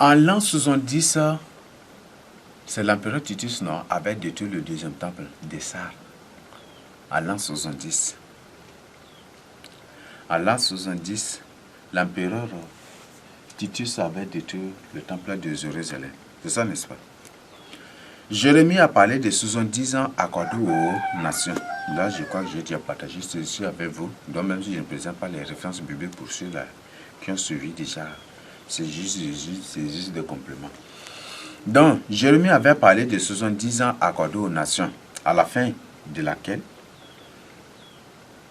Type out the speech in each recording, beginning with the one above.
En l'an 70, c'est l'empereur Titus non, avait détruit le deuxième temple des Sardes. En l'an 70. En l'an 70, l'empereur Titus avait détruit le temple de Jérusalem. C'est ça, n'est-ce pas? Jérémie a parlé de 70 ans accordés aux nations. Là, je crois que j'ai déjà partagé ceci avec vous. Donc, même si je ne présente pas les références bibliques pour ceux-là qui ont suivi déjà, c'est juste des compléments. Donc, Jérémie avait parlé de 70 ans accordés aux nations, à la fin de laquelle,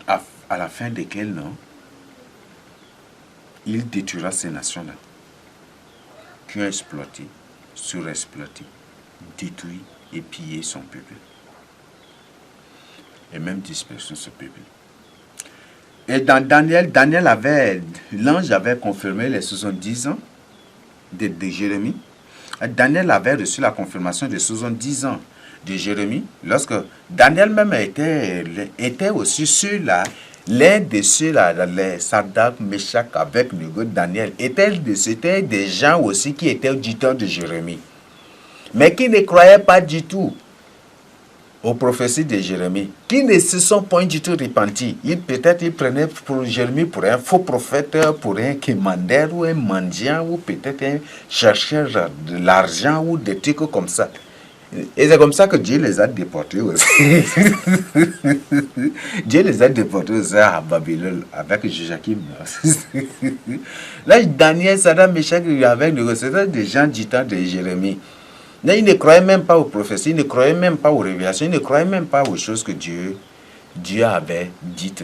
à la fin desquelles, non, il détruira ces nations-là, qui ont exploité, surexploité, détruit et pillé son peuple. Et même dispersé ce peuple. Et dans Daniel, l'ange avait confirmé les 70 ans de Jérémie. Daniel avait reçu la confirmation des 70 ans de Jérémie, lorsque Daniel même était aussi sur l'un de ceux-là, les Sadrach, Meshach, avec Daniel, c'était des gens aussi qui étaient auditeurs de Jérémie, mais qui ne croyaient pas du tout aux prophéties de Jérémie, qui ne se sont point du tout repentis. Peut-être ils prenaient pour Jérémie pour un faux prophète, pour un quémandeur ou un mendiant, ou peut-être un chercheur de l'argent ou des trucs comme ça. Et c'est comme ça que Dieu les a déportés aussi. Dieu les a déportés aussi à Babylone avec Joachim. Là, Daniel, Sadrach, Meshach, avec c'était des gens du temps de Jérémie. Mais ils ne croyaient même pas aux prophéties, ils ne croyaient même pas aux révélations, ils ne croyaient même pas aux choses que Dieu avait dites.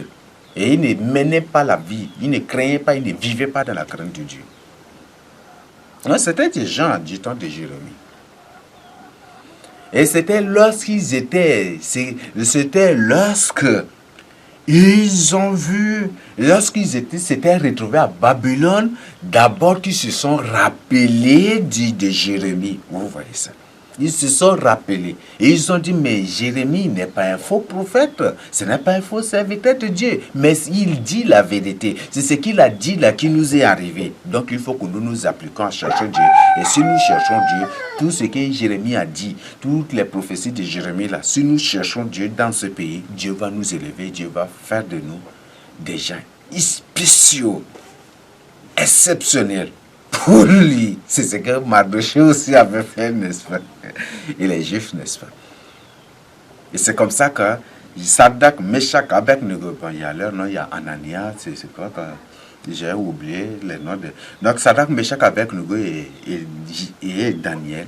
Et ils ne menaient pas la vie, ils ne craignaient pas, ils ne vivaient pas dans la crainte de Dieu. C'était des gens du temps de Jérémie. Et c'était lorsque ils ont vu, lorsqu'ils s'étaient retrouvés à Babylone, d'abord qu'ils se sont rappelés de Jérémie. Vous voyez ça? Ils se sont rappelés. Et ils ont dit, mais Jérémie n'est pas un faux prophète. Ce n'est pas un faux serviteur de Dieu. Mais il dit la vérité. C'est ce qu'il a dit là qui nous est arrivé. Donc il faut que nous nous appliquions à chercher Dieu. Et si nous cherchons Dieu, tout ce que Jérémie a dit, toutes les prophéties de Jérémie là, si nous cherchons Dieu dans ce pays, Dieu va nous élever. Dieu va faire de nous des gens spéciaux, exceptionnels. Pour lui, c'est ce que Mardochée aussi avait fait, n'est-ce pas? Et les Juifs, n'est-ce pas? Et c'est comme ça que Sadrach, Meshach, Abednego, il y a leur nom, il y a Anania, c'est quoi que j'ai oublié les noms de. Donc Sadrach, Meshach, Abednego et Daniel.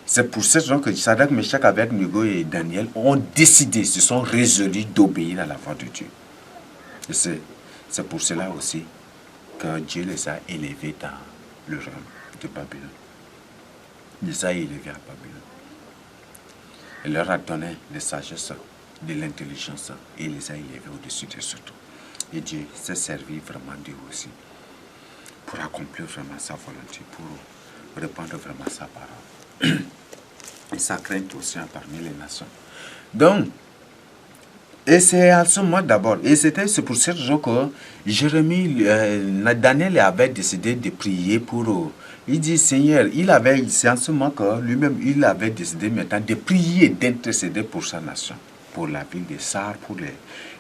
C'est pour cette raison que Sadrach, Meshach, Abednego et Daniel ont décidé, se sont résolus d'obéir à la voix de Dieu. Et c'est pour cela aussi que Dieu les a élevés dans le royaume de Babylone. Il les a élevés à Babylone. Il leur a donné de sagesse, de l'intelligence, et il les a élevés au-dessus de tout. Et Dieu s'est servi vraiment d'eux aussi pour accomplir vraiment sa volonté, pour répandre vraiment sa parole. Et sa crainte aussi parmi les nations. Donc, et c'est à ce moment d'abord, et c'est pour cette raison que Daniel avait décidé de prier pour eux. Il dit, Seigneur, c'est en ce moment que lui-même, il avait décidé maintenant de prier, d'intercéder pour sa nation, pour la ville de Sardes, pour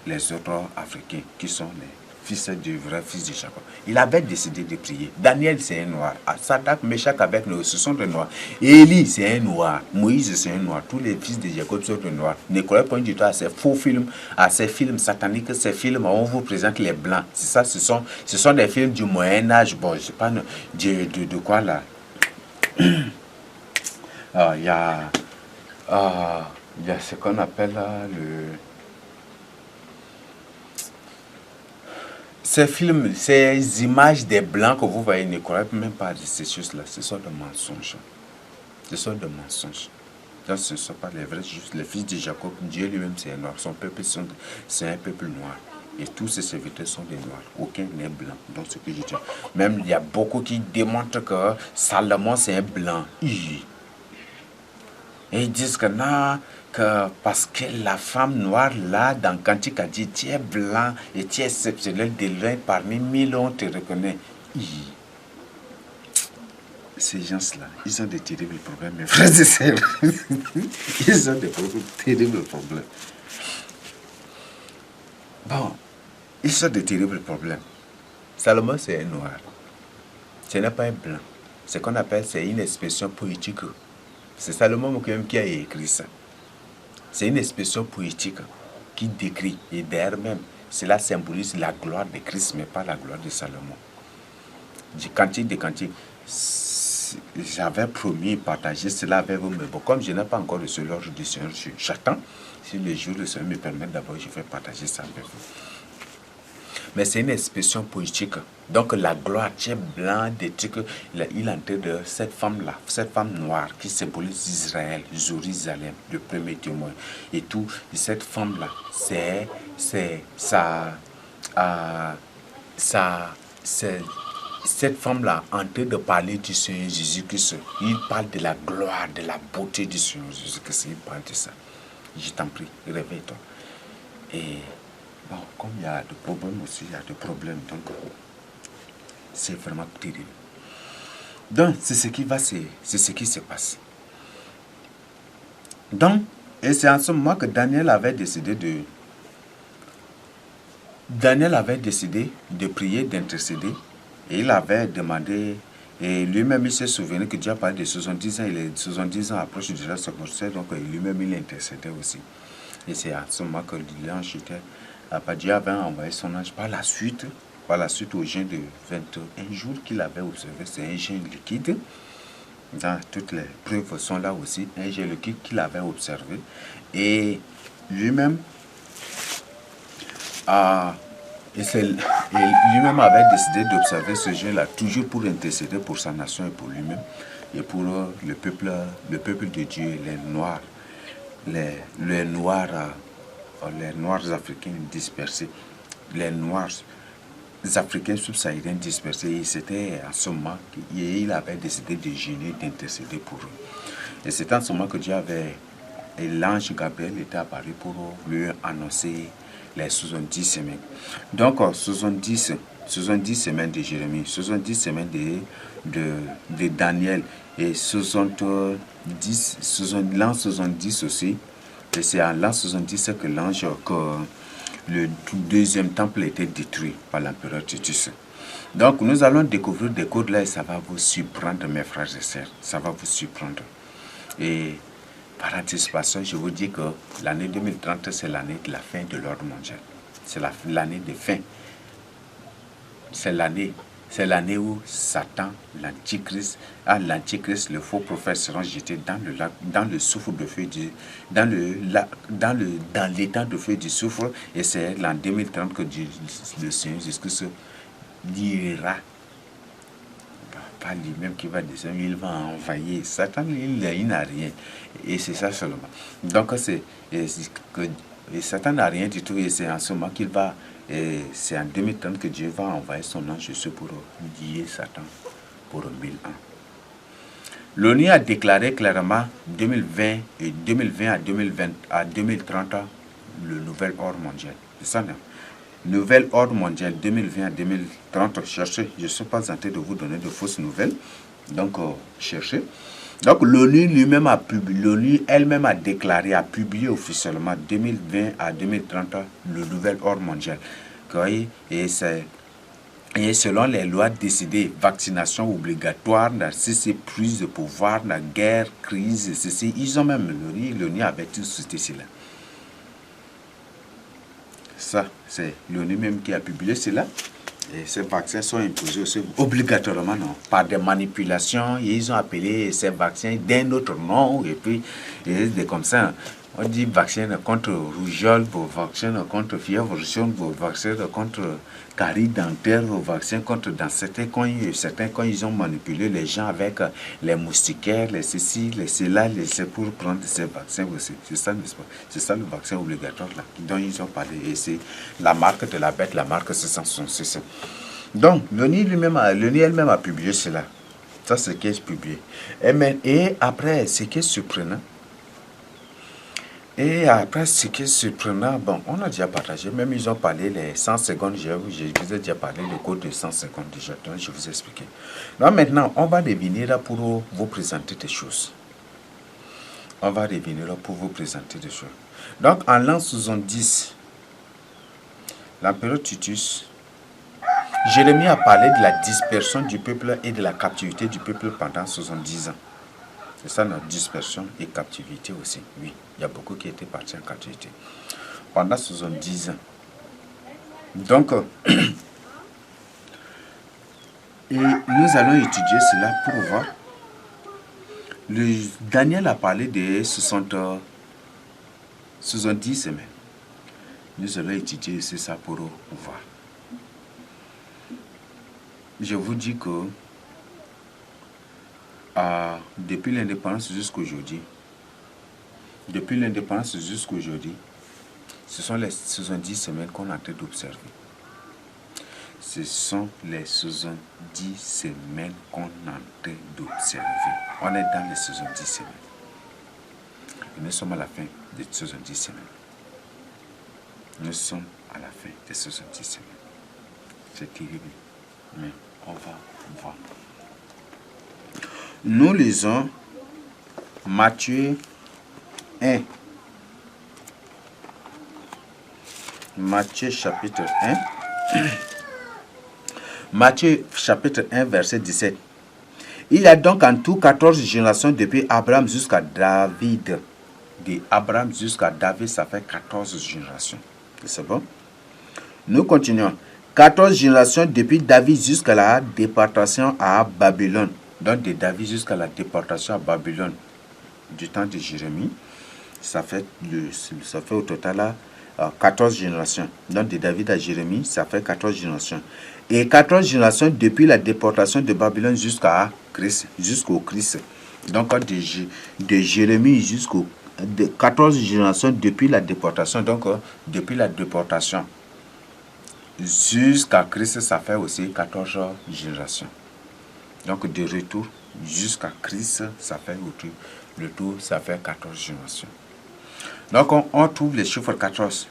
les autres Africains qui sont les fils du vrai fils de Jacob. Il avait décidé de prier. Daniel, c'est un noir. Sadrach, Meshach, Abednego, ce sont des noirs. Élie, c'est un noir. Moïse, c'est un noir. Tous les fils de Jacob sont des noirs. Ne croyez pas du tout à ces faux films, à ces films sataniques, ces films où on vous présente les blancs. C'est ça, ce sont des films du Moyen-Âge. Bon, je ne sais pas de quoi là. Il y a ce qu'on appelle là, ces films, ces images des blancs que vous voyez, ne croyez même pas à ces choses-là. Ce sont des mensonges. Ce sont des mensonges. Donc ce ne sont pas les vrais justes. Les fils de Jacob, Dieu lui-même c'est un noir. Son peuple, c'est un peuple noir. Et tous ses serviteurs sont des noirs. Aucun n'est blanc. Donc ce que je dis. Même il y a beaucoup qui démontrent que Salomon c'est un blanc. Et ils disent que non, que parce que la femme noire là, dans Cantique a dit, tu es blanc et tu es exceptionnel de l'un parmi mille, on te reconnaît. ces gens-là, ils ont des terribles problèmes, mes frères et sœurs. Ils ont des terribles problèmes. Bon, ils ont des terribles problèmes. Salomon, c'est un noir. Ce n'est pas un blanc. Ce qu'on appelle, c'est une expression poétique. C'est Salomon même qui a écrit ça. C'est une expression poétique qui décrit. Et d'ailleurs même, cela symbolise la gloire de Christ, mais pas la gloire de Salomon. Du cantique des cantiques, j'avais promis partager cela avec vous, mais bon, comme je n'ai pas encore reçu l'ordre du Seigneur, j'attends. Si le jour le Seigneur me permet d'abord, je vais partager ça avec vous. Mais c'est une expression poétique. Donc la gloire, tu es blanc, des trucs, il est en train de cette femme-là, cette femme noire qui symbolise Israël, Jérusalem, le premier témoin. Et tout, cette femme-là, c'est cette femme-là en train de parler du Seigneur Jésus-Christ. Il parle de la gloire, de la beauté du Seigneur Jésus-Christ. Il parle de ça. Je t'en prie, réveille-toi. Et bon, comme il y a des problèmes aussi, il y a des problèmes. Donc, c'est vraiment terrible. Donc, c'est ce qui se passe. Donc, et c'est en ce moment que Daniel avait décidé de prier, d'intercéder. Et il avait demandé, et lui-même il s'est souvenu que Dieu a parlé de 70 ans, il est 70 ans approche de la secondaire, donc lui-même il intercédait aussi. Et c'est à ce moment que l'ange était, Dieu avait envoyé son ange par la suite au jeûne de 21 jours qu'il avait observé, c'est un jeûne liquide. Dans toutes les preuves sont là aussi, un jeûne liquide qu'il avait observé. Et lui-même lui-même avait décidé d'observer ce jeûne-là, toujours pour intercéder pour sa nation et pour lui-même, et pour le peuple de Dieu, les noirs africains dispersés, les noirs africains subsahariens dispersés. Et c'était en ce moment qu'il avait décidé de jeûner, d'intercéder pour eux. Et c'est en ce moment que et l'ange Gabriel était apparu pour lui annoncer les 70 semaines. Donc, 70 semaines de Jérémie, 70 semaines de Daniel, et l'an 70 aussi. Et c'est en l'an 70 que le deuxième temple a été détruit par l'empereur Titus. Donc, nous allons découvrir des codes là et ça va vous surprendre, mes frères et sœurs. Ça va vous surprendre. Et par anticipation, je vous dis que l'année 2030, c'est l'année de la fin de l'ordre mondial. C'est l'année de fin. C'est l'année où Satan, l'antichrist, le faux prophète seront jetés dans le soufre de feu, dans l'étang de feu du soufre. Et c'est l'an 2030 que le Seigneur Jésus-Christ dira. Pas lui-même qui va descendre, il va envahir. Satan, il n'a rien. Et c'est ça seulement. Donc, Satan n'a rien du tout. Et c'est en ce moment qu'il va. C'est en 2030 que Dieu va envoyer son ange pour lier Satan pour 1000 ans. L'ONU a déclaré clairement 2020 à 2030 le nouvel ordre mondial. C'est ça, non? Nouvel ordre mondial 2020 à 2030, cherchez. Je ne suis pas en train de vous donner de fausses nouvelles. Donc, cherchez. Donc, l'ONU elle-même a déclaré, a publié officiellement 2020 à 2030 le nouvel ordre mondial. Et selon les lois décidées, vaccination obligatoire, ceci, prise de pouvoir, la guerre, crise, ceci, ils ont même l'ONU avait tout cité cela. Ça, c'est l'ONU même qui a publié cela. Et ces vaccins sont imposés aussi obligatoirement, non, par des manipulations. Et ils ont appelé ces vaccins d'un autre nom. Et puis, comme ça, on dit vaccin contre rougeole, vaccin contre fièvre jaune, vaccin contre carie dentaire, vaccin contre dans certains coins, ils ont manipulé les gens avec les moustiquaires, les ceci, les cela, c'est pour prendre ces vaccins aussi. C'est ça, n'est-ce pas? C'est ça le vaccin obligatoire là, dont ils ont parlé. Et c'est la marque de la bête, la marque c'est ça. Donc, l'ONU elle-même a publié cela. Ça, c'est ce qui est publié. Et après, ce qui est surprenant, Et après, ce qui est surprenant, bon, on a déjà partagé, même ils ont parlé les 100 secondes, je vous ai déjà parlé le code de 100 secondes déjà, donc je vous ai expliqué. Donc maintenant, on va revenir là pour vous présenter des choses. On va revenir là pour vous présenter des choses. Donc, en l'an 70, l'empereur Titus, Jérémie a parlé de la dispersion du peuple et de la captivité du peuple pendant 70 ans. C'est ça notre dispersion et captivité aussi. Oui, il y a beaucoup qui étaient partis en captivité pendant 70 ans. Donc, et nous allons étudier cela pour voir. Daniel a parlé de 70 semaines. Nous allons étudier ici ça pour voir. Je vous dis que depuis l'indépendance jusqu'aujourd'hui, ce sont les 70 semaines qu'on est en train d'observer. Ce sont les 70 semaines qu'on est en train d'observer. On est dans les 70 semaines. Et nous sommes à la fin des 70 semaines. Nous sommes à la fin des 70 semaines. C'est terrible. Mais on va voir. Nous lisons Matthieu 1. Matthieu chapitre 1. Matthieu chapitre 1 verset 17. Il y a donc en tout 14 générations depuis Abraham jusqu'à David. De Abraham jusqu'à David, ça fait 14 générations. C'est bon? Nous continuons. 14 générations depuis David jusqu'à la déportation à Babylone. Donc de David jusqu'à la déportation à Babylone du temps de Jérémie, ça fait au total 14 générations. Donc de David à Jérémie, ça fait 14 générations. Et 14 générations depuis la déportation de Babylone jusqu'au Christ. Donc de Jérémie jusqu'au 14 générations depuis la déportation. Donc depuis la déportation jusqu'à Christ, ça fait aussi 14 générations. Donc de retour jusqu'à Christ, ça fait le tour, ça fait 14 générations. Donc on trouve le chiffre 14.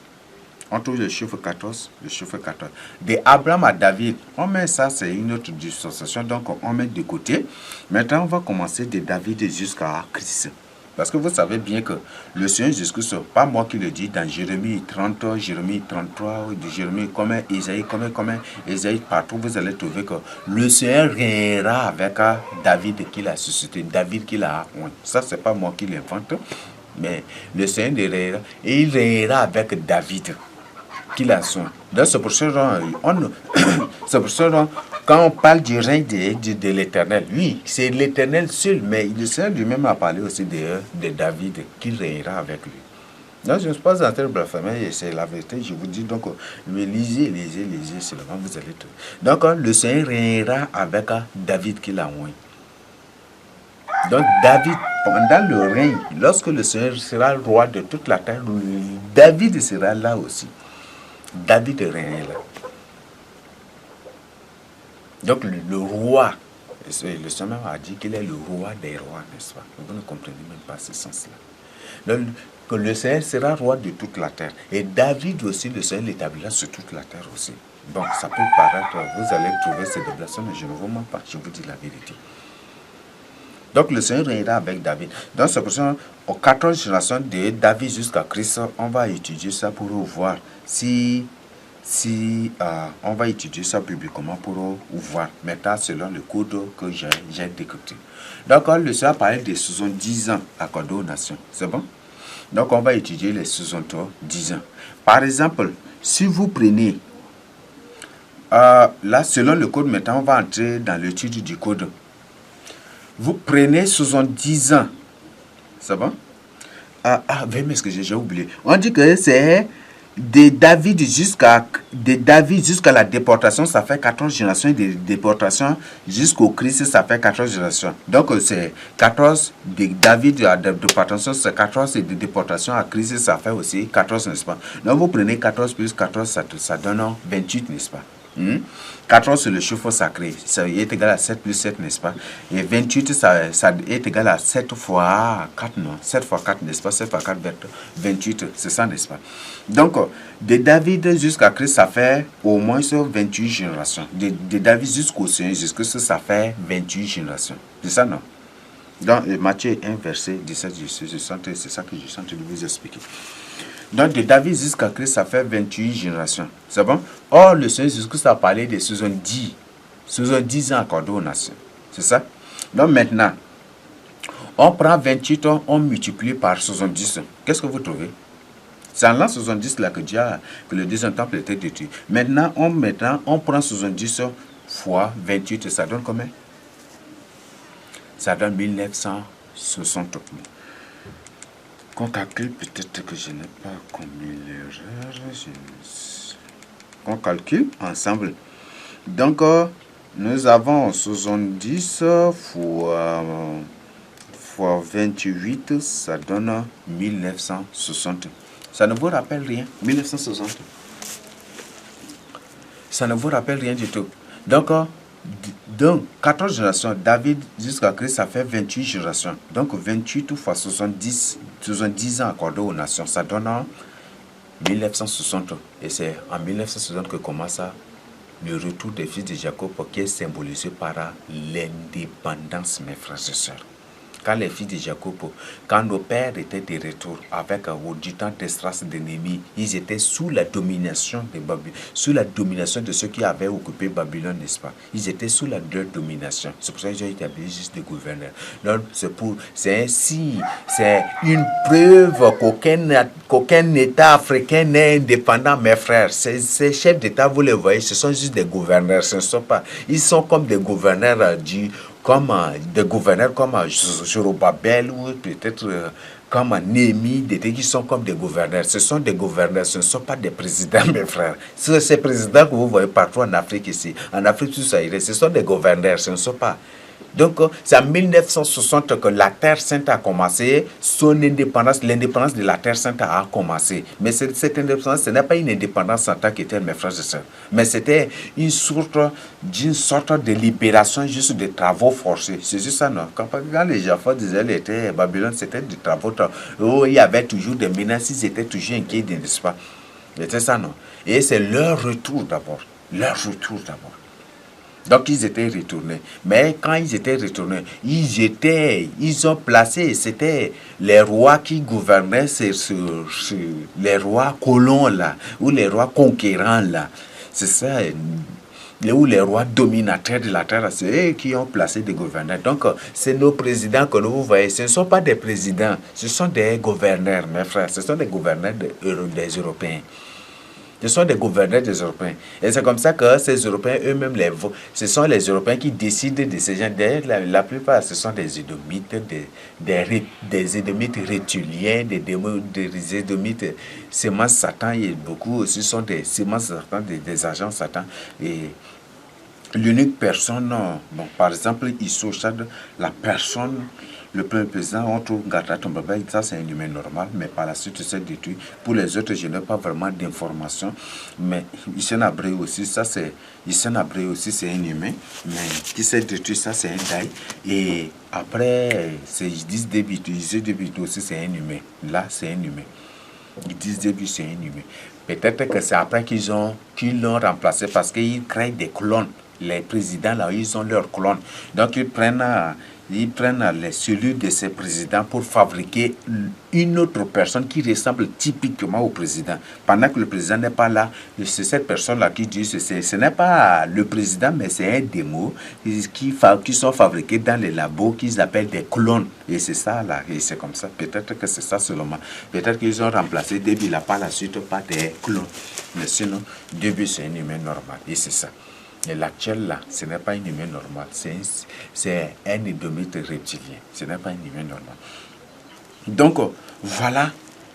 On trouve le chiffre 14, le chiffre 14. De Abraham à David, on met ça, c'est une autre dissociation, donc on met de côté. Maintenant, on va commencer de David jusqu'à Christ. Parce que vous savez bien que le Seigneur Jésus-Christ, ce n'est pas moi qui le dis, dans Jérémie 30, Jérémie 33, Jérémie comme Isaïe, Isaïe, partout, vous allez trouver que le Seigneur régnera avec David qu'il a suscité, David qu'il a oint. Ça, ce n'est pas moi qui l'invente, mais le Seigneur régnera, et il régnera avec David qu'il a soin. Donc, c'est pour ça quand on parle du règne de l'Éternel, oui, c'est l'Éternel seul, mais le Seigneur lui-même a parlé aussi de David, qui régnera avec lui. Donc, je ne suis pas en train de blasphémer, c'est la vérité, je vous dis, donc, lisez, seulement vous allez trouver. Donc, le Seigneur régnera avec David qui l'a oint. Donc, David, pendant le règne, lorsque le Seigneur sera roi de toute la terre, David sera là aussi. David régnera là. Donc le roi, le Seigneur a dit qu'il est le roi des rois, n'est-ce pas? Vous ne comprenez même pas ce sens-là. Donc que le Seigneur sera roi de toute la terre. Et David aussi, le Seigneur l'établira sur toute la terre aussi. Bon, ça peut paraître, vous allez trouver ces déplacements, mais je ne vous mens pas, je vous dis la vérité. Donc le Seigneur régnera avec David. Donc c'est pour ça, aux 14 générations de David jusqu'à Christ, on va étudier ça pour voir si on va étudier ça publiquement pour voir maintenant selon le code que j'ai décrypté. Donc le Seigneur a parlé de 70 ans accordés aux nations. C'est bon? Donc on va étudier les 70 ans. Par exemple, si vous prenez là selon le code, maintenant on va entrer dans l'étude du code. Vous prenez 70 ans. C'est bon? Mais ce que j'ai oublié. On dit que c'est de David jusqu'à la déportation, ça fait 14 générations. De déportation jusqu'au Christ, ça fait 14 générations. Donc c'est 14 de David à la déportation, c'est 14 et de déportation à Christ, ça fait aussi 14, n'est-ce pas? Donc vous prenez 14 plus 14, ça donne 28, n'est-ce pas? 14, c'est le chiffre sacré. Ça est égal à 7 plus 7, n'est-ce pas? Et 28, ça est égal à 7 fois 4, non? 7 fois 4, n'est-ce pas? 7 fois 4, 28, c'est ça, n'est-ce pas? Donc, de David jusqu'à Christ, ça fait au moins 28 générations. De David jusqu'au Seigneur, jusqu'à ça fait 28 générations. C'est ça, non? Dans Matthieu 1, verset 17, c'est ça que je suis en train de vous expliquer. Donc, de David jusqu'à Christ, ça fait 28 générations. C'est bon? Or, le Seigneur Jésus-Christ a parlé de 70 ans accordés aux nations. C'est ça? Donc, maintenant, on prend 28 ans, on multiplie par 70. Qu'est-ce que vous trouvez? C'est en l'an 70 là que le deuxième temple était détruit. Maintenant, on prend 70 fois 28, ça donne combien? Ça donne 1960. Qu'on calcule, peut-être que je n'ai pas commis l'erreur. Qu'on calcule ensemble. Donc, nous avons 70 fois 28, ça donne 1960. Ça ne vous rappelle rien? 1960. Ça ne vous rappelle rien du tout. Donc 14 générations, David jusqu'à Christ, ça fait 28 générations. Donc 28 fois 70 ans accordés aux nations, ça donne 1960. Et c'est en 1960 que commence le retour des fils de Jacob, qui est symbolisé par l'indépendance, mes frères et sœurs. Quand les fils de Jacob, quand nos pères étaient de retour avec du temps d'Esdras d'ennemis, ils étaient sous la domination de Babylone, sous la domination de ceux qui avaient occupé Babylone, n'est-ce pas? Ils étaient sous leur domination. C'est pour ça qu'ils ont établi juste des gouverneurs. Donc, c'est une preuve qu'aucun État africain n'est indépendant, mes frères. Ces chefs d'État, vous les voyez, ce sont juste des gouverneurs. Ce ne sont pas, ils sont comme des gouverneurs comme Zorobabel ou peut-être comme Néhémie, qui sont comme des gouverneurs. Ce sont des gouverneurs, ce ne sont pas des présidents, mes frères. Ces présidents que vous voyez partout en Afrique ici, en Afrique subsaharienne, ce sont des gouverneurs, ce ne sont pas. Donc, c'est en 1960 que la Terre Sainte a commencé son indépendance. L'indépendance de la Terre Sainte a commencé. Mais cette indépendance, ce n'est pas une indépendance en tant que telle, mes frères et sœurs. Mais c'était une sorte de libération juste de travaux forcés. C'est juste ça, non? Quand les Japhas disaient Babylone, c'était des travaux. Il y avait toujours des menaces, ils étaient toujours inquiets, n'est-ce pas? C'était ça, non? Et c'est leur retour d'abord. Leur retour d'abord. Donc, ils étaient retournés. Mais quand ils étaient retournés, ils ont placé, c'était les rois qui gouvernaient les rois colons là, ou les rois conquérants là. C'est ça, ou les rois dominateurs de la terre, c'est eux qui ont placé des gouverneurs. Donc, c'est nos présidents que vous voyez. Ce ne sont pas des présidents, ce sont des gouverneurs, mes frères. Ce sont des gouverneurs des Européens. Ce sont des gouverneurs des Européens. Et c'est comme ça que ces Européens eux-mêmes, ce sont les Européens qui décident de ces gens. La plupart, ce sont des Édomites, des Édomites rétuliens, des Édomites sémence Satan. Et beaucoup aussi sont des sémences Satan, des agents Satan. Et l'unique personne, bon, par exemple, Issachar, la personne, le premier président, on trouve Garda Tombaba, ça c'est un humain normal, mais par la suite c'est détruit. Pour les autres, je n'ai pas vraiment d'informations, mais Hissène Habré aussi, c'est un humain, mais qui s'est détruit, ça c'est un Daï. Et après, c'est Idriss Déby aussi, c'est un humain. Là, c'est un humain. Idriss Déby, c'est un humain. Peut-être que c'est après qu'ils l'ont remplacé parce qu'ils créent des clones. Les présidents, là, ils ont leurs clones. Donc, ils prennent les cellules de ces présidents pour fabriquer une autre personne qui ressemble typiquement au président. Pendant que le président n'est pas là, c'est cette personne-là qui dit ce n'est pas le président, mais c'est un démo qui sont fabriqués dans les labos qu'ils appellent des clones. Et c'est ça, là, et c'est comme ça. Peut-être que c'est ça seulement. Peut-être qu'ils ont remplacé Déby là par la suite par des clones. Mais sinon, Déby, c'est un humain normal. Et c'est ça. Et l'actuel là, ce n'est pas un humain normal, c'est un édomite reptilien, ce n'est pas un humain normal. Donc, voilà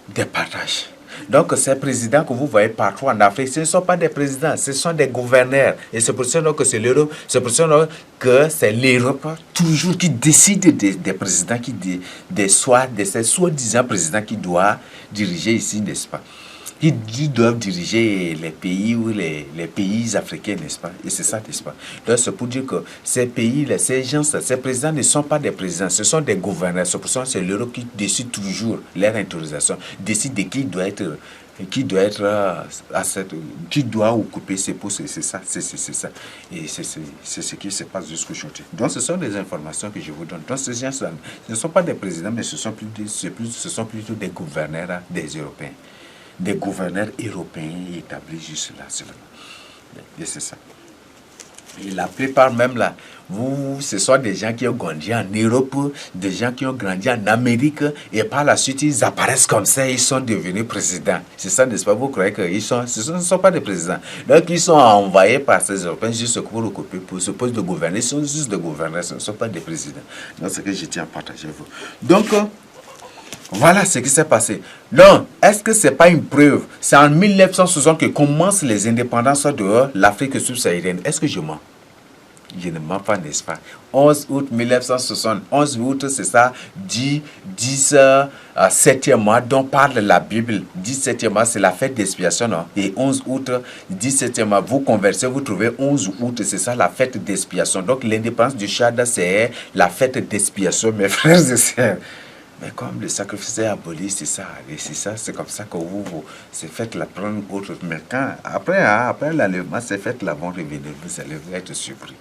des partages. Donc, ces présidents que vous voyez partout en Afrique, ce ne sont pas des présidents, ce sont des gouverneurs. Et c'est pour ça que c'est l'Europe, c'est l'Europe toujours qui décide des présidents, de ces soi-disant présidents qui doivent diriger ici, n'est-ce pas? qui doivent diriger les pays ou les pays africains, n'est-ce pas? Et c'est ça, n'est-ce pas? Donc, c'est pour dire que ces pays-là, ces gens-là, ces présidents ne sont pas des présidents, ce sont des gouverneurs. C'est pour ça que c'est l'Europe qui décide toujours leur autorisation, décide de qui doit occuper ces postes, c'est ça, c'est ça. Et c'est ce qui se passe jusqu'aujourd'hui. Donc, ce sont des informations que je vous donne. Donc, ces gens-là ne sont pas des présidents, mais ce sont plutôt des gouverneurs des Européens. Des gouverneurs européens établis juste là seulement. Et c'est ça. Et la plupart même là, ce sont des gens qui ont grandi en Europe, des gens qui ont grandi en Amérique, et par la suite, ils apparaissent comme ça, ils sont devenus présidents. C'est ça, n'est-ce pas? Vous croyez ce ne sont pas des présidents. Donc, ils sont envoyés par ces Européens juste pour occuper, pour ce poste de gouverner. Ils sont juste des gouverneurs, ce ne sont pas des présidents. Donc, c'est ce que je tiens à partager avec vous. Donc, voilà ce qui s'est passé. Donc, est-ce que ce n'est pas une preuve? C'est en 1960 que commencent les indépendances de l'Afrique subsaharienne. Est-ce que je mens? Je ne mens pas, n'est-ce pas? 11 août 1960. 11 août, c'est ça, 7e mois dont parle la Bible. 17e mois, c'est la fête d'expiation. Non? Et 11 août, 17e mois, vous conversez, vous trouvez 11 août, c'est ça, la fête d'expiation. Donc, l'indépendance du Tchad, c'est la fête d'expiation, mes frères et sœurs. Mais comme le sacrifice est aboli, c'est ça, et c'est ça, c'est comme ça que ces fêtes-là prennent autre. Mais quand, après l'enlèvement, ces fêtes-là vont revenir, vous allez être surpris.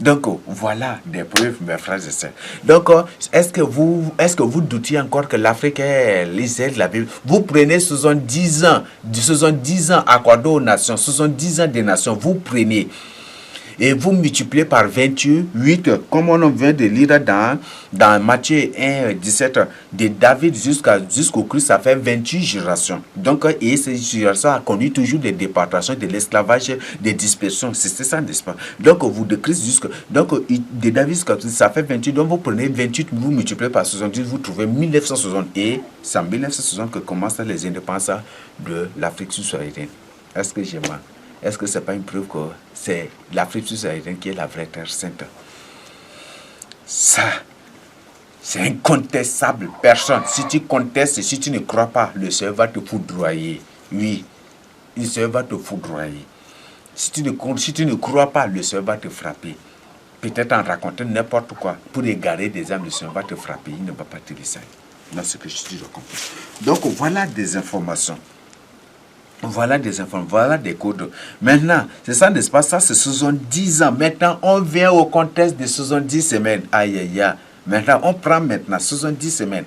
Donc, voilà des preuves, mes frères et sœurs. Donc, est-ce que vous doutiez encore que l'Afrique est l'Israël de la Bible? Vous prenez 70 ans accordés aux nations, 70 ans des nations, vous prenez. Et vous multipliez par 28, comme on vient de lire dans Matthieu 1, 17, de David jusqu'au Christ, ça fait 28 générations. Donc, et ces générations ont connu toujours des déportations, de l'esclavage, des dispersions. C'est ça, n'est-ce pas? Donc, vous de Christ donc, de David jusqu'à Christ, ça fait 28. Donc, vous prenez 28, vous multipliez par 70, vous trouvez 1960. Et c'est en 1960 que commencent les indépendances de l'Afrique subsaharienne. Est-ce que j'ai mal? Est-ce que ce n'est pas une preuve que c'est l'Afrique subsaharienne qui est la vraie terre sainte? Ça, c'est incontestable. Personne. Si tu contestes, si tu ne crois pas, le Seigneur va te foudroyer. Oui, le Seigneur va te foudroyer. Si tu ne crois pas, le Seigneur va te frapper. Peut-être en racontant n'importe quoi. Pour égarer des âmes, le Seigneur va te frapper. Il ne va pas te laisser. Dans ce que je dis, je comprends. Donc, voilà des informations. Voilà des informations, voilà des codes. Maintenant, c'est ça, n'est-ce pas? Ça, c'est 70 ans. Maintenant, on vient au contexte de 70 semaines. Aïe, aïe, aïe. Maintenant, on prend maintenant 70 semaines.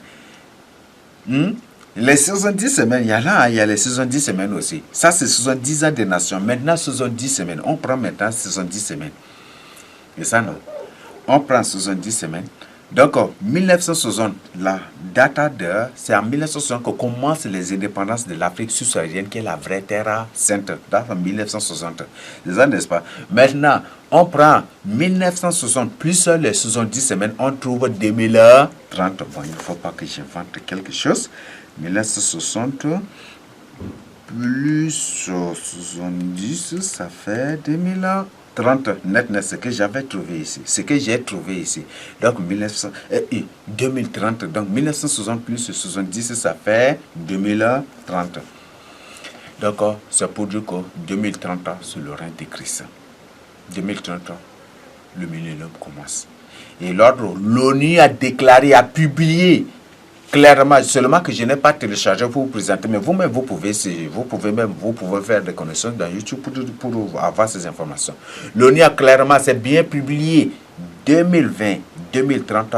Les 70 semaines, il y a les 70 semaines aussi. Ça, c'est 70 ans des nations. Maintenant, 70 semaines. On prend maintenant 70 semaines. Et ça, non. On prend 70 semaines. Donc, 1960, la date c'est en 1960 que commencent les indépendances de l'Afrique subsaharienne, qui est la vraie terre sainte, en 1960. C'est ça, n'est-ce pas? Maintenant, on prend 1960 plus les 70 semaines, on trouve 2030. Bon, il ne faut pas que j'invente quelque chose. 1960 plus 70, ça fait 2030. Net, ce que j'avais trouvé ici, ce que j'ai trouvé ici. Donc 2030, donc 1960 plus 70, ça fait 2030. Donc c'est pour dire que 2030 sur le règne de Christ. 2030, le millénaire commence. Et l'ONU a déclaré, a publié clairement, seulement que je n'ai pas téléchargé pour vous présenter, mais vous-même, vous pouvez faire des connaissances dans YouTube pour avoir ces informations. L'ONU a clairement, c'est bien publié, 2020, 2030,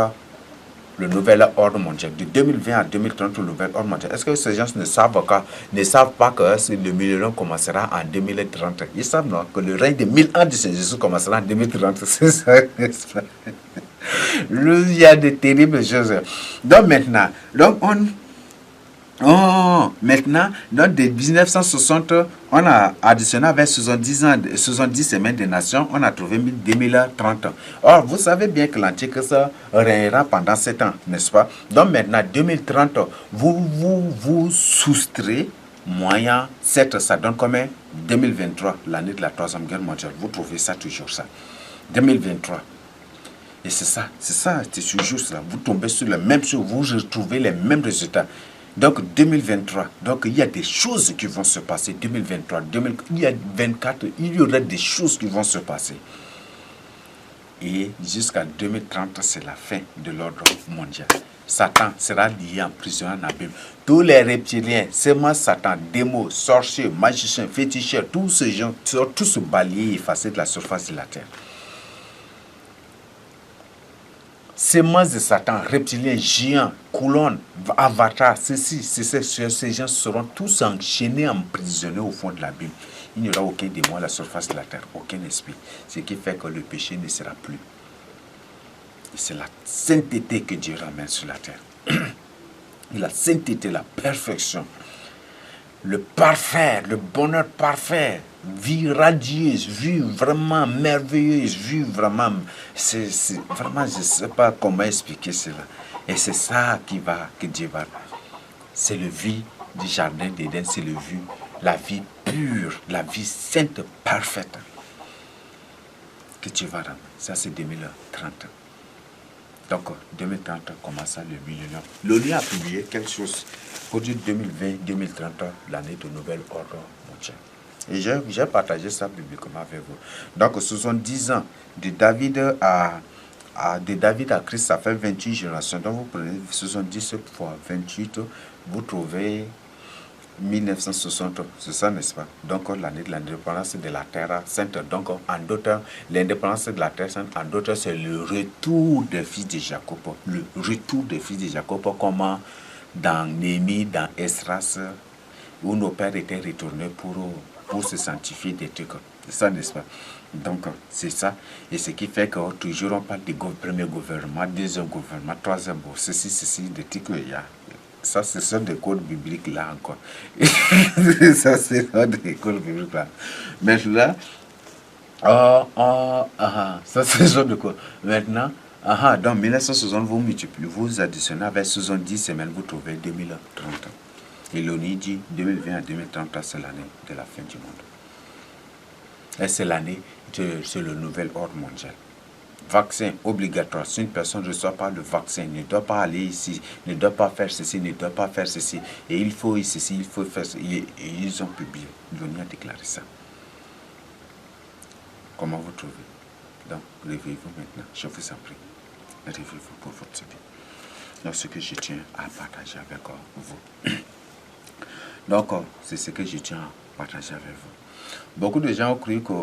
le nouvel ordre mondial. De 2020 à 2030, le nouvel ordre mondial. Est-ce que ces gens ne savent pas que le millénaire commencera en 2030? Ils savent non, que le règne de 1000 ans de Jésus commencera en 2030. C'est ça, n'est-ce pas? Il y a de terribles choses. Donc maintenant, maintenant, donc de 1960, on a additionné avec 70 semaines de nations, on a trouvé 2030. Or, vous savez bien que l'Antique ça régnera pendant 7 ans, n'est-ce pas? Donc maintenant, 2030, vous soustrayez moyen 7, ça donne combien? 2023, l'année de la Troisième Guerre mondiale. Vous trouvez ça toujours ça? 2023. Et c'est ça, c'est toujours ça. Vous tombez sur la même chose, vous retrouvez les mêmes résultats. Donc 2023, donc il y a des choses qui vont se passer. 2023, il y a 24, il y aura des choses qui vont se passer. Et jusqu'à 2030, c'est la fin de l'ordre mondial. Satan sera lié en prison en abîme. Tous les reptiliens, semences Satan, démons, sorciers, magiciens, féticheurs, tous ces gens seront tous balayés et effacés de la surface de la terre. Semences de Satan, reptiliens, géants, colonnes, avatars, ces gens seront tous enchaînés, emprisonnés au fond de l'abîme. Il n'y aura aucun démon à la surface de la terre, aucun esprit. Ce qui fait que le péché ne sera plus. Et c'est la sainteté que Dieu ramène sur la terre. Et la sainteté, la perfection, le parfait, le bonheur parfait, vie radieuse, vie vraiment merveilleuse, vie vraiment, vraiment, je ne sais pas comment expliquer cela. Et c'est ça que Dieu va. C'est le vie du jardin d'Éden, c'est le vie, la vie pure, la vie sainte, parfaite que Dieu va ramener. Ça, c'est 2030. Donc, 2030 commence le millénaire. L'ONU a publié quelque chose pour dire 2020-2030, l'année de nouvel ordre mondial. Et j'ai partagé ça publiquement avec vous. Donc, 70 ans de David à Christ, ça fait 28 générations. Donc, vous prenez 70 fois 28, vous trouvez 1960, c'est ça, n'est-ce pas? Donc, l'année de l'indépendance de la Terre sainte. Donc, en d'autres, l'indépendance de la Terre sainte, en d'autres, c'est le retour des fils de Jacob. Le retour des fils de Jacob, comme dans Néhémie, dans Esdras, où nos pères étaient retournés pour se sanctifier des trucs. C'est ça, n'est-ce pas? Donc, c'est ça. Et ce qui fait que toujours on parle du premier gouvernement, deuxième gouvernement, troisième, ceci, des trucs, il y a. Ça, ce sont des codes bibliques là encore. Ça, c'est des codes bibliques là. Maintenant, ça, c'est genre de quoi. Maintenant, dans 1960, vous multipliez, vous additionnez avec 70 semaines, vous trouvez 2030. Et l'ONU dit 2020 à 2030, c'est l'année de la fin du monde. Et c'est l'année, c'est le nouvel ordre mondial. Vaccin obligatoire. Si une personne ne reçoit pas le vaccin, ne doit pas aller ici, ne doit pas faire ceci, ne doit pas faire ceci. Et il faut ceci, il faut faire ceci. Et ils ont publié. L'ONU a déclaré ça. Comment vous trouvez? Donc, réveillez-vous maintenant. Je vous en prie. Réveillez-vous pour votre santé. Donc, ce que je tiens à partager avec vous. Donc, c'est ce que je tiens à partager avec vous. Beaucoup de gens ont cru que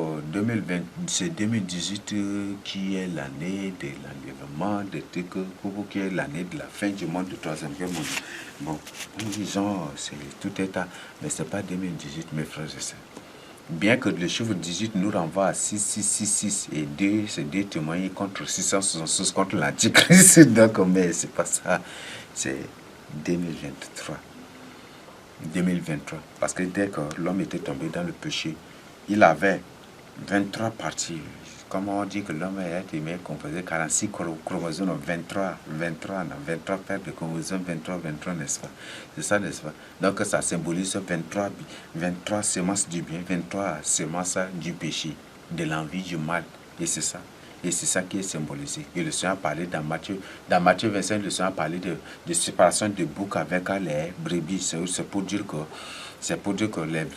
c'est 2018 qui est l'année de l'enlèvement, qui est l'année de la fin du monde, du troisième guerre mondiale. Bon, nous disons, tout est à, mais ce n'est pas 2018, mes frères et sœurs. Bien que le chiffre 18 nous renvoie à 6666 et 2, c'est 2 témoigner contre 666 contre l'Antichrist. Donc, mais c'est pas ça, c'est 2023. 2023. Parce que dès que l'homme était tombé dans le péché, il avait 23 parties. Comment on dit que l'homme a été composé 46 chromosomes, 23 paires de chromosomes, 23, n'est-ce pas? C'est ça, n'est-ce pas? Donc ça symbolise 23 semences du bien, 23 semences du péché, de l'envie, du mal. Et c'est ça. Et c'est ça qui est symbolisé. Et le Seigneur a parlé dans Matthieu 25, le Seigneur a parlé de séparation de bouc avec les brebis. C'est pour dire que,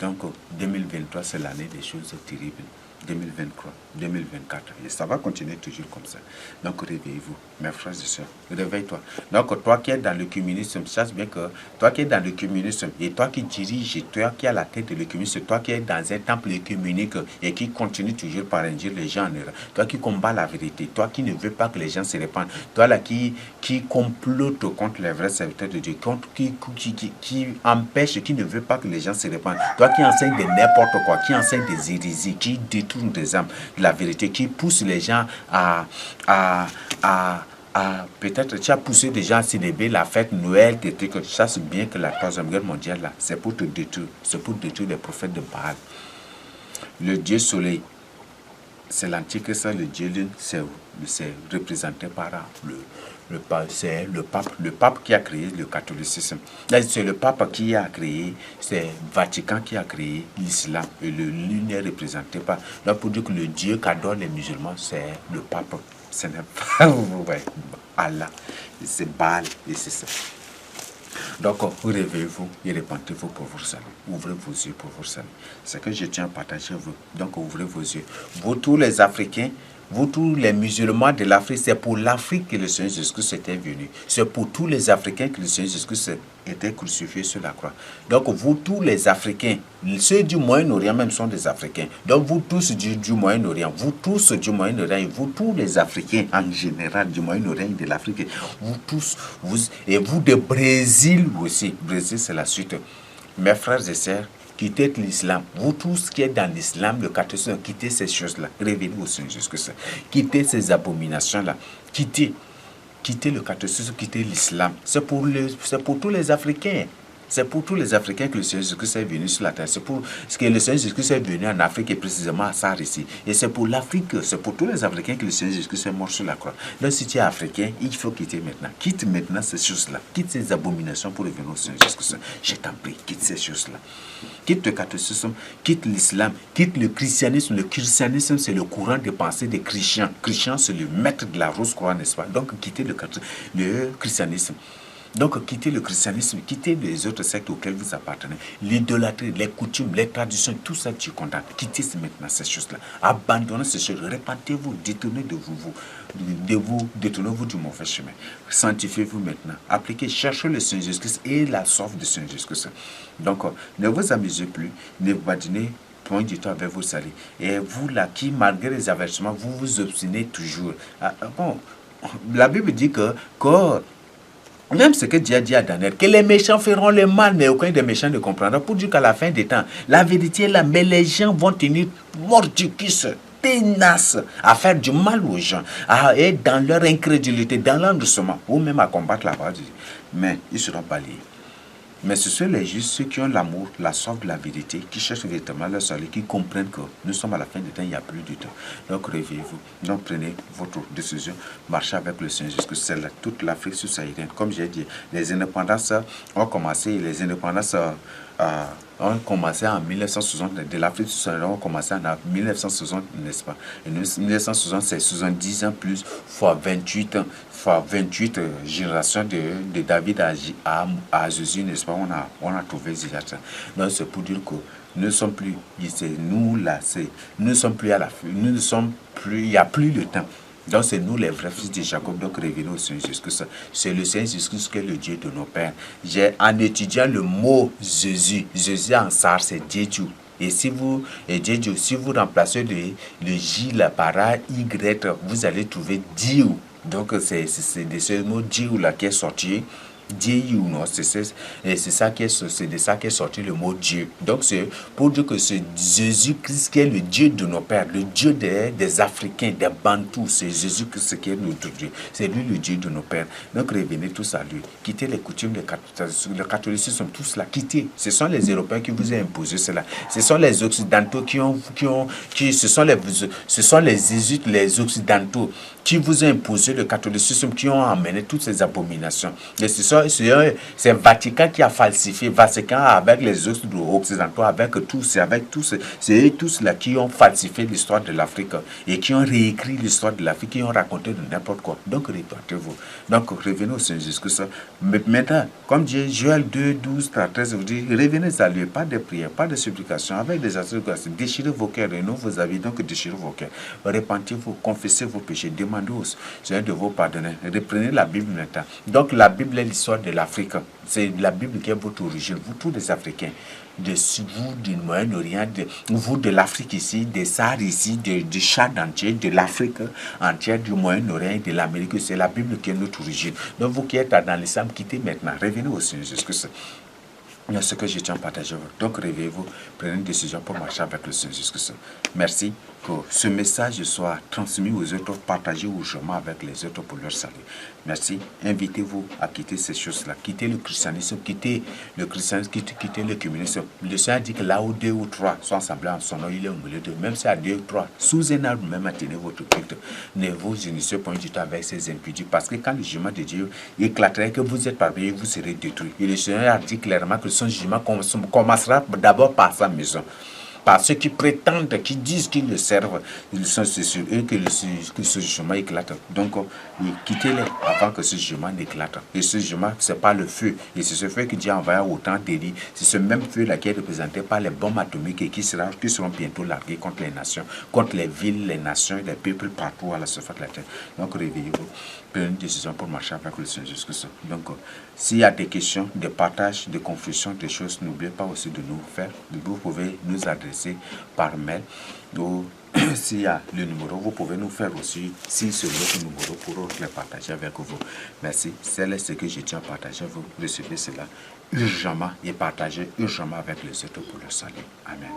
donc, 2023, c'est l'année des choses terribles. 2023, 2024. Et ça va continuer toujours comme ça. Donc, réveillez-vous, mes frères et sœurs. Réveille-toi. Donc, toi qui es dans le communisme, sache bien que toi qui es dans le communisme et toi qui diriges, toi qui as la tête de l'œcuménisme, toi qui es dans un temple œcuménique et qui continue toujours par induire les gens en erreur, toi qui combats la vérité, toi qui ne veux pas que les gens se répandent, toi là qui complote contre les vrais serviteurs de Dieu, qui empêche, qui ne veut pas que les gens se répandent, toi qui enseigne de n'importe quoi, qui enseigne des hérésies, qui détourne des âmes de la vérité, qui pousse les gens peut-être tu as poussé des gens à célébrer la fête Noël, des trucs. Ça, c'est bien que la troisième guerre mondiale, là, c'est pour te détruire. C'est pour détruire les prophètes de Baal. Le Dieu soleil, c'est l'antichrist, le Dieu lune, c'est représenté par le pape qui a créé le catholicisme. C'est le pape qui a créé, c'est Vatican qui a créé l'islam. Et le lune est représenté par. Là, pour dire que le Dieu qu'adorent les musulmans, c'est le pape. Ce n'est pas Allah, c'est Baal et c'est ça. Donc, réveillez-vous et répentez-vous pour vous saluer. Ouvrez vos yeux pour vous saluer. C'est ce que je tiens à partager vous. Donc, ouvrez vos yeux. Vous tous les Africains, vous tous les musulmans de l'Afrique, c'est pour l'Afrique que le Seigneur Jésus-Christ était venu. C'est pour tous les Africains que le Seigneur Jésus-Christ était crucifié sur la croix. Donc vous tous les Africains, ceux du Moyen-Orient même sont des Africains. Donc vous tous du Moyen-Orient, vous tous du Moyen-Orient, et vous tous les Africains en général du Moyen-Orient et de l'Afrique, vous tous, et vous de Brésil aussi. Brésil c'est la suite. Mes frères et sœurs, quittez l'islam. Vous tous qui êtes dans l'islam, le catholicisme, quittez ces choses-là. Révélez au Seigneur Jésus-Christ. Quittez ces abominations-là. Quittez le catholicisme, quittez l'islam. C'est pour tous les Africains. C'est pour tous les Africains que le Seigneur Jésus-Christ est venu sur la terre. C'est pour ce que le Seigneur Jésus-Christ est venu en Afrique et précisément à Sarre ici. Et c'est pour l'Afrique, c'est pour tous les Africains que le Seigneur Jésus-Christ est mort sur la croix. Donc si tu es africain, il faut quitter maintenant. Quitte maintenant ces choses-là. Quitte ces abominations pour revenir au Seigneur Jésus-Christ. Je t'en prie, quitte ces choses-là. Quitte le catholicisme, quitte l'islam, quitte le christianisme. Le christianisme, c'est le courant de pensée des chrétiens. Chrétien, c'est le maître de la rose croix, n'est-ce pas? Donc quittez le christianisme. Donc, quittez le christianisme, quittez les autres sectes auxquels vous appartenez, l'idolâtrie, les coutumes, les traditions, tout ça, tu condamnes. Quittez maintenant ces choses-là. Abandonnez ces choses. Répentez-vous, détournez-vous du mauvais chemin. Sanctifiez-vous maintenant. Appliquez, cherchez le Seigneur Jésus-Christ et la soif du Seigneur Jésus-Christ. Donc, ne vous amusez plus, ne badinez point du temps avec vos salis. Et vous là, qui, malgré les avertissements, vous vous obstinez toujours. La Bible dit que même ce que Dieu a dit à Daniel, que les méchants feront le mal, mais aucun des méchants ne comprendra. Pour dire qu'à la fin des temps, la vérité est là, mais les gens vont tenir mordicus, tenaces, à faire du mal aux gens, et dans leur incrédulité, dans l'endurcissement, ou même à combattre la parole de Dieu. Mais ils seront balayés. Mais ce sont les justes, ceux qui ont l'amour, la soif de la vérité, qui cherchent véritablement leur salut, qui comprennent que nous sommes à la fin du temps, il n'y a plus de temps. Donc réveillez-vous, donc prenez votre décision, marchez avec le Seigneur jusqu'à celle-là, toute l'Afrique subsaharienne. Comme j'ai dit, les indépendances ont commencé, ont commencé en 1960, de l'Afrique subsaharienne ont commencé en 1960, n'est-ce pas? Et 1960, c'est 70 ans plus, fois 28 ans. Fois 28 générations de David à Jésus, n'est-ce pas? On a trouvé ça. Donc c'est pour dire que nous ne sommes plus, nous là, nous ne sommes plus à la fin, nous ne sommes plus, il n'y a plus de temps. Donc c'est nous les vrais fils de Jacob, donc revenons au Seigneur Jésus-Christ. C'est le Seigneur Jésus-Christ qui est le Dieu de nos pères. En étudiant le mot Jésus en sarre, c'est Dieu. Et si vous remplacez le J là, par Y, vous allez trouver Dieu. Donc c'est de ce mot Dieu là qui est sorti. Dieu, non, c'est de ça qu'est sorti le mot Dieu. Donc c'est pour dire que c'est Jésus-Christ qui est le Dieu de nos pères, le Dieu des Africains, des Bantous. C'est Jésus-Christ qui est notre Dieu. C'est lui le Dieu de nos pères. Donc revenez tous à lui. Quittez les coutumes, le catholicisme, tout cela. Quittez. Ce sont les Européens qui vous ont imposé cela. Ce sont les Occidentaux ce sont les jésuites, les Occidentaux qui vous ont imposé le catholicisme, qui ont amené toutes ces abominations. Et c'est Vatican qui a falsifié. Vatican avec les Occidentaux, c'est eux tous là qui ont falsifié l'histoire de l'Afrique et qui ont réécrit l'histoire de l'Afrique, qui ont raconté de n'importe quoi. Donc répétez-vous. Donc revenez au Seigneur Jésus-Christ. Maintenant, comme dit Joël 2, 12, 13, vous dit, revenez à lui, pas de prière, pas de supplication, avec des assurances. Déchirez vos cœurs et non vos avis, donc déchirez vos cœurs. Repentez-vous, confessez vos péchés, demandez au Seigneur de vous pardonner. Reprenez la Bible maintenant. Donc la Bible est l'histoire de l'Afrique. C'est la Bible qui est votre origine. Vous tous les Africains, vous du Moyen-Orient, vous de l'Afrique ici, des Sahara ici, du Tchad entier, de l'Afrique entière, du Moyen-Orient, de l'Amérique, c'est la Bible qui est notre origine. Donc vous qui êtes dans l'islam, quittez maintenant. Revenez au Seigneur Jésus-Christ. C'est ce que je tiens à partager. Donc réveillez-vous, prenez une décision pour marcher avec le Seigneur Jésus-Christ. Merci que ce message soit transmis aux autres, partagé ou chemin avec les autres pour leur salut. Merci. Invitez-vous à quitter ces choses-là. Quittez le christianisme, quittez le communisme. Le Seigneur dit que là où 2 ou 3 sont assemblés en son nom, il est au milieu d'eux. Même si à 2 ou 3, sous un arbre, même à tenir votre culte, ne vous unissez point du tout avec ces impudiques. Parce que quand le jugement de Dieu éclaterait, que vous êtes parmi eux, vous serez détruits. Et le Seigneur a dit clairement que son jugement commencera d'abord par sa maison. par ceux qui prétendent, qui disent qu'ils le servent. C'est sur eux que ce jugement éclate. Donc, quittez-les avant que ce jugement n'éclate. Et ce jugement, ce n'est pas le feu. Et c'est ce feu qui Dieu a envoyé autant d'élits. C'est ce même feu-là qui est représenté par les bombes atomiques et qui seront bientôt larguées contre les nations, contre les villes, les nations, les peuples partout à la surface de la terre. Donc, réveillez-vous. Prenez une décision pour marcher avec le Seigneur Jésus-Christ. Donc, s'il y a des questions, des partages, des confusions, des choses, n'oubliez pas aussi de nous faire. Vous pouvez nous adresser par mail. Ou s'il y a le numéro, vous pouvez nous faire aussi, si c'est notre numéro, pour les partager avec vous. Merci. C'est ce que je tiens à partager. Vous recevez cela urgemment et partagez urgemment avec les autres pour le salut. Amen.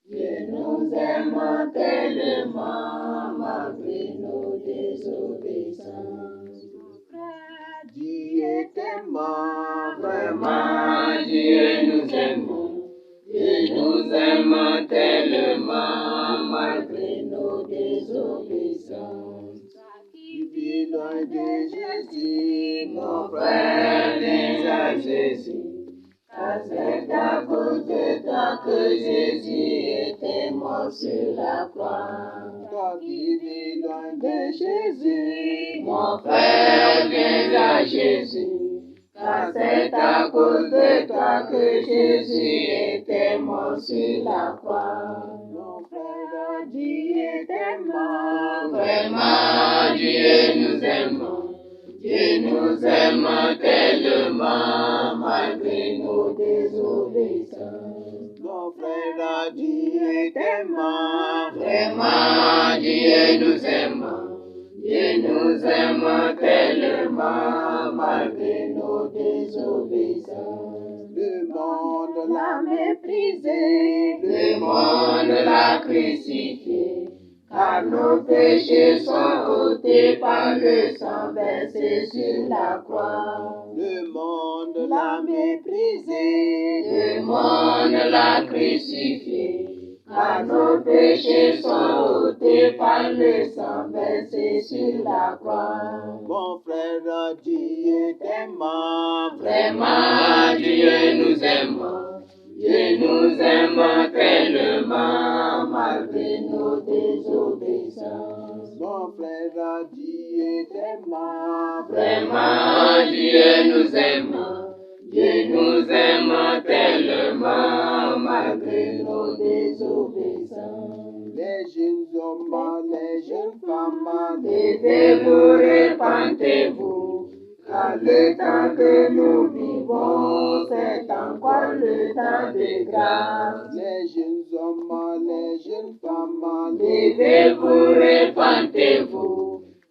Dieu nous aime tellement malgré nos désobéissances. Dieu est aimant, vraiment Dieu nous aime. Dieu nous aime tellement malgré nos désobéissances. Qui vit loin de Jésus, mon frère, viens à Jésus. Car c'est à cause de toi que Jésus était mort sur la croix. Toi qui vis loin de Jésus, mon frère, viens à Jésus. Car c'est à cause de toi que Jésus était mort sur la croix. Mon frère, Dieu est aimant, vraiment Dieu nous aime. Dieu nous aime tellement malgré nos désobéissances. Mon frère, Dieu est aimant, vraiment Dieu nous aime. Dieu nous aime tellement malgré nos désobéissances. Le monde l'a méprisé, le monde l'a crucifié. Car nos péchés sont ôtés par le sang versé sur la croix. Le monde l'a méprisé, le monde l'a crucifié. Car nos péchés sont ôtés par le sang versé sur la croix. Mon frère, Dieu est aimant, vraiment Dieu nous aime. Dieu nous aime tellement malgré nos désobéissances. Mon frère, Dieu est aimant, vraiment Dieu nous aime. Dieu nous aime tellement malgré nos désobéissances. Les jeunes hommes, les jeunes femmes, levez-vous, repentez-vous. Car le temps que nous vivons, c'est encore le temps de grâce. Les jeunes hommes, les jeunes femmes, levez-vous, repentez-vous.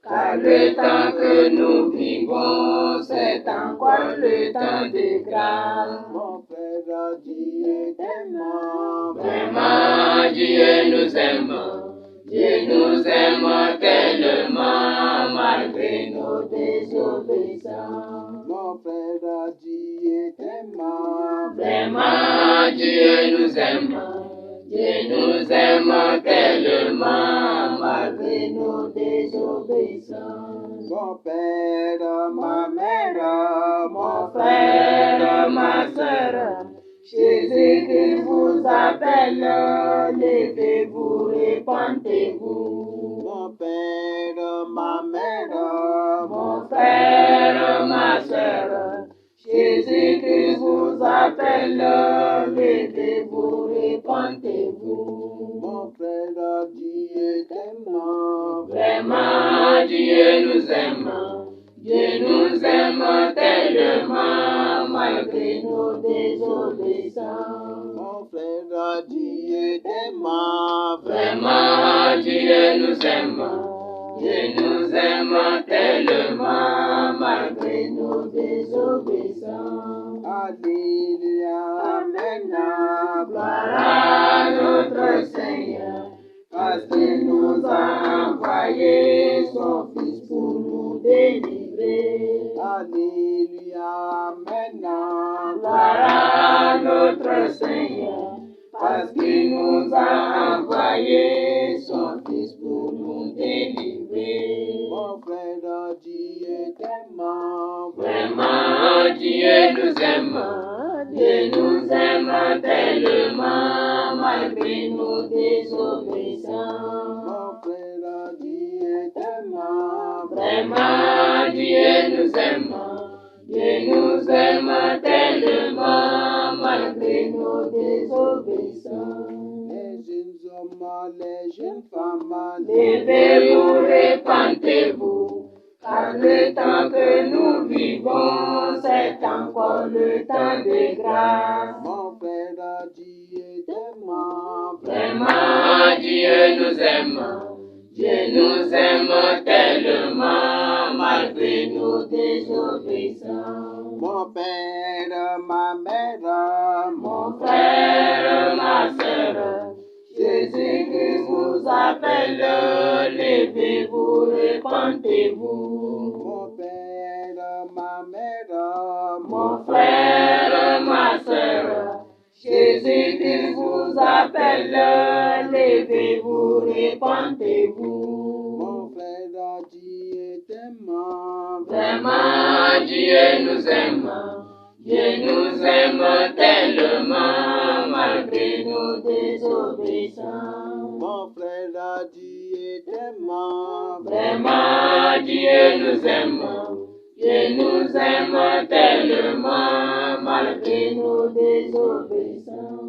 Car le temps que nous vivons, c'est encore le temps de grâce. Mon frère, Dieu est aimant, vraiment Dieu nous aime. Dieu nous aime tellement malgré nos désobéissances. Mon frère, Dieu est aimant, vraiment Dieu nous aime. Dieu nous aime tellement malgré nos désobéissances. Mon père, ma mère, mon frère, ma soeur, Jésus qui vous appelle, levez-vous, repentez-vous. Mon père, ma mère, mon frère, ma soeur, Jésus qui vous appelle, levez-vous, repentez-vous. Mon frère, Dieu t'aime, vraiment Dieu nous aime. Dieu nous aime tellement malgré nos désobéissances. Mon frère, Dieu t'aime, vraiment Dieu nous aime. Dieu nous aime tellement malgré nos désobéissances. Alléluia, Amen, gloire à notre Seigneur, parce qu'il nous a envoyé son Fils pour nous délivrer. Alléluia, Amen, gloire à notre Seigneur, parce qu'il nous a envoyé son Fils pour nous délivrer. Mon frère, Dieu t'aime, vraiment Dieu nous aime. Dieu nous aime tellement, malgré nos désobéissances. Mon frère, Dieu t'aime. Vraiment, Dieu nous aime. Dieu nous aime tellement, malgré nos désobéissances. Les jeunes hommes, les jeunes femmes, Levez-vous, répentez-vous, car le temps que nous vivons, c'est encore le temps de grâce. mon frère, Dieu t'aime. Vraiment, Dieu nous aime. Dieu nous aime tellement, malgré nos désobéissances. Mon père, ma mère, Mon frère, ma sœur, Jésus-Christ vous appelle, levez-vous, répentez-vous. mon père, ma mère, Mon frère, ma sœur, Jésus-Christ vous appelle, levez-vous, répentez-vous. mon frère, Dieu t'aime. Vraiment, Dieu nous aime. Dieu nous aime tellement, malgré nos désobéissances. Mon frère, Dieu t'aime. Vraiment, Dieu nous aime. Dieu nous aime tellement, malgré nos désobéissances.